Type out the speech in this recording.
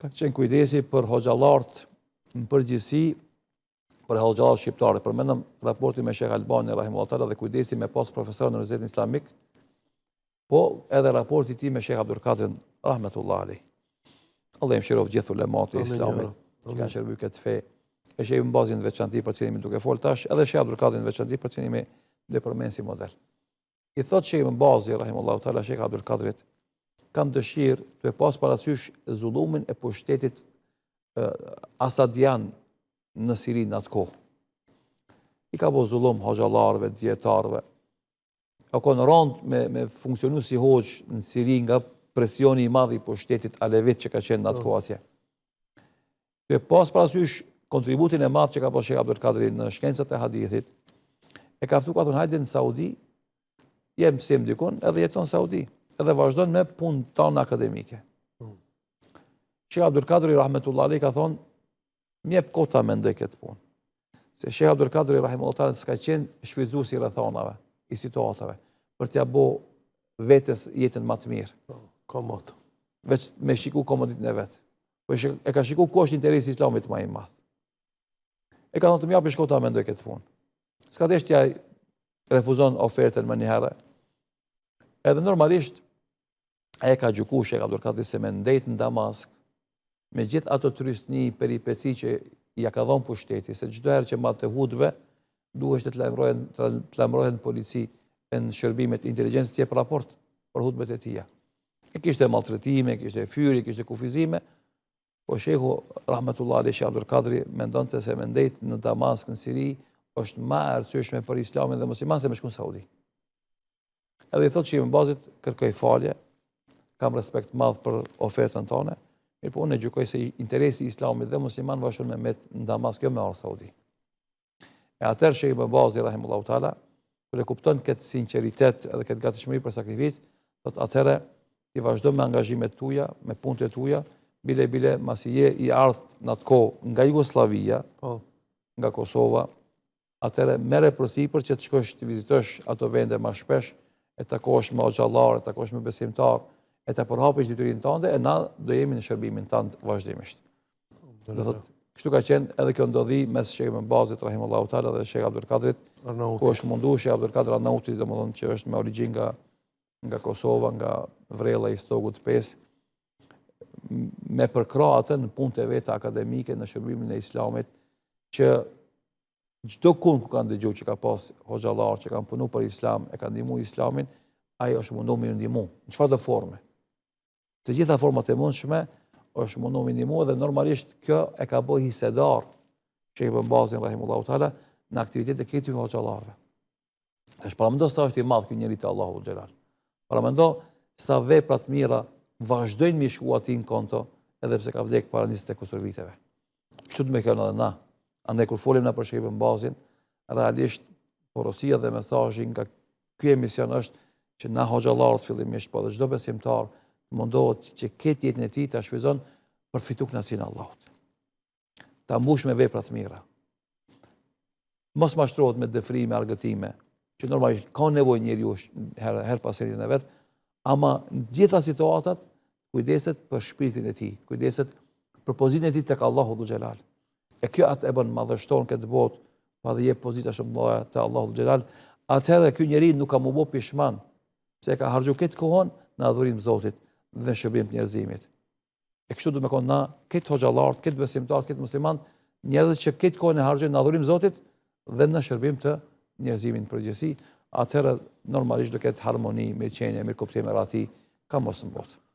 ka qenë kujdesi për hoxhallarët në përgjithësi, për hoxhallarët shqiptarë. Përmendëm raportin me Sheh Albani rahimahullahu taala dhe kujdesi me pas profesor në Universitetin Islamik, po edhe raporti i tij me Sheh Abdul Kadrin rahmetullah alayh. Allah i mëshiroft gjithë ulemat e Islamit që kanë shërbyr këtë fe. E Sheh Mbazin në veçantë për cilin duke fol tash, edhe Sheh Abdul Kadrin në veçantë për cilin dhe përmend si model. I thot Sheh Mbazi rahimahullahu taala Sheh Abdul Kadrit, kam dëshirë të pas parasysh zullumin e pushtetit asadian në Siri në atë kohë. I ka bo zullum hoxhallarëve, dietarëve. Ka konë rënd me funksionu si hoxh në Siri nga presioni i madh i pushtetit alevit që ka qenë në atë kohë atje. Të pas parasysh kontributin e madh që ka pas Sheh Abdul Kadri në shkencat e hadithit, e ka ftu ka thonë hajde në Saudi, jem pse më dikon, edhe jeton në Saudi, edhe vazhdon me punë tonë akademike. Sheh Abdul Kadri rahmetullah alayh ka thonë, mjep kota mendoj këtë punë. Se Sheh Abdul Kadri rahimahullahu taala s'ka qenë shfrytzues i rrethonave, i situatave, për t'ia bo vetes jetën më të mirë. Komod. Veç me shiku komoditin e vet. Po e ka shiku ku është interesi i Islamit më i madh. E ka thonë të mjapi shkota mendoj këtë punë. S'ka desh t'ja refuzon ofertën më një herë. Edhe normalisht e ka gjuku Sheh Abdul Kadri se me ndet në Damask, me gjithë ato trysni, peripeci që ja ka dhonë pushteti, se çdo herë që malte hudve, duhesh të lajmërohen polici në shërbimet inteligencës të jep raport për hudbet e tija. E kishte maltretime, kishte fyri, kishte kufizime, po shehu rahmetullah alayh Sheh Abdul Kadri mendonte se me ndet në Damask, në Siri, është më e arsyeshme për Islamin dhe musliman se me shku në Saudi. Edhe i thotë Sheh Mbazit, kërkoj falje, kam respekt madh për ofertën tonë, mirë po unë e gjykoj se interesi i Islamit dhe musliman vazhdon me met në Damask, jo me orë Saudi. E atëherë Sheh Mbazi rahimahullahu taala, kur e kupton këtë sinqeritet edhe këtë gatishmëri për sakrificë, thotë atëherë ti vazhdo me angazhimet tuaja, me punët e tuaja, bile masi je i ardhur në atë kohë nga Jugosllavia, nga Kosova, atëherë merre përsipër që të shkosh të vizitosh ato vende më shpesh, e takosh me hoxhallar, e takosh me besimtar, e të përhapësh detyrinë tënde, e na do jemi në shërbimin tënd vazhdimisht. Do thotë, kështu ka qenë edhe kjo ndodhi mes Sheh Mbazit rahimahullahu taala dhe Sheh Abdul Kadrit, ku është munduar Sheh Abdul Kadri Arnauti, domethënë që është me origjinë nga Kosova, nga Vrella i Stogut 5, me përkra atë në punët e veta akademike në shërbimin e Islamit, që çdo kund ku kanë dëgjuar që ka pas hoxhallar që kanë punu për Islam, e kanë ndihmuar Islamin, ai është munduar me ndihmu. Në çfarë forme? Të gjitha format e mundshme është munduar me ndihmu dhe normalisht kjo e ka bëj hisedar Sheh Mbazin rahimahullahu taala në aktivitetet e këtyre hoxhallarëve. Tash paramendo sa është i madh ky njeri te Allahu xhelal. Paramendo sa vepra të mira vazhdojnë me shku aty në konto edhe pse ka vdek para 20 viteve. Kështu të me kanë edhe na. Andaj kur folim na për Sheh Mbazin, realisht porosia dhe mesazhi nga ky emision është që na hoxhallarët fillimisht, po dhe çdo besimtar mundohet që këtë jetën e tij ta shfryzon për fitu kënaqësinë e Allahut. Ta mbush me vepra të mira. Mos mashtrohet me dëfrime, argëtime, që normalisht ka nevojë njeriu her pas herë në vet, ama në gjitha situatat kujdeset për shpirtin e tij, kujdeset për pozitën e tij tek Allahu xhelal. E kjo atë e bën madhështor këtë botë, pa dhe jep pozita shumë të mëdha te Allahu xhelal. Atëherë ky njeri nuk ka më bë pishman, pse ka harxhu këtë kohën në adhurim Zotit dhe shërbim të njerëzimit. E kështu do të thonë na këtë hoxhallar, këtë besimtar, këtë musliman, njerëz që këtë kohën e harxhojnë në adhurim Zotit dhe në shërbim të njerëzimit në përgjithësi, atëherë normalisht do ketë harmoni, mirëqenie, mirëkuptim rati ka mos në botë.